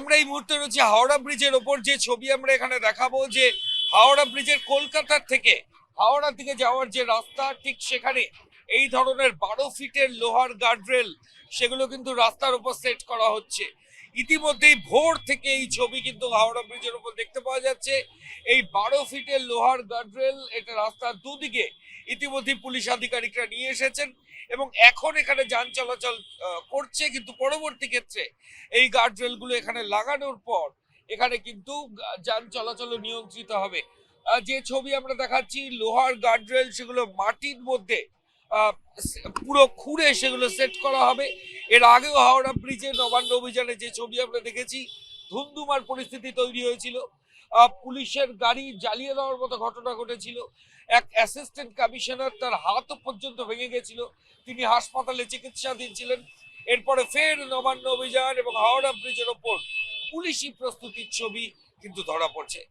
আমরা এই মুহূর্তে রয়েছি হাওড়া ব্রিজের ওপর। যে ছবি আমরা এখানে দেখাবো, যে হাওড়া ব্রিজের কলকাতার থেকে হাওড়া থেকে যাওয়ার যে রাস্তা, ঠিক সেখানে এই ধরনের 12 ফিটের লোহার গার্ডরেল সেগুলো কিন্তু রাস্তার উপর সেট করা হচ্ছে। ইতিমধ্যেই ভোর থেকে এই ছবি কিন্তু হাওড়া ব্রিজের উপর দেখতে পাওয়া যাচ্ছে। এই 12 ফিটের লোহার গার্ডরেল এটা রাস্তার দুদিকে ইতিমধ্যে পুলিশ আধিকারিকরা নিয়ে এসেছেন এবং এখন এখানে যান চলাচল করছে। কিন্তু পরবর্তী ক্ষেত্রে এই গার্ডরেল গুলো এখানে লাগানোর পর এখানে কিন্তু যান চলাচল নিয়ন্ত্রিত হবে। যে ছবি আমরা দেখাচ্ছি, লোহার গার্ডরেল সেগুলো মাটির মধ্যে পুরো খুঁড়ে সেগুলো সেট করা হবে। এর আগেও হাওড়া ব্রিজে নবান্ন অভিযানে যে ছবি আমরা দেখেছি, ধুমধুমার পরিস্থিতি তৈরি হয়েছিল, পুলিশের গাড়ি জ্বালিয়ে দেওয়ার মতো ঘটনা ঘটেছিল। এক অ্যাসিস্ট্যান্ট কমিশনার, তার হাতও পর্যন্ত ভেঙে গেছিল, তিনি হাসপাতালে চিকিৎসাধীন ছিলেন। এরপরে ফের নবান্ন অভিযান এবং হাওড়া ব্রিজের ওপর পুলিশি প্রস্তুতির ছবি কিন্তু ধরা পড়ছে।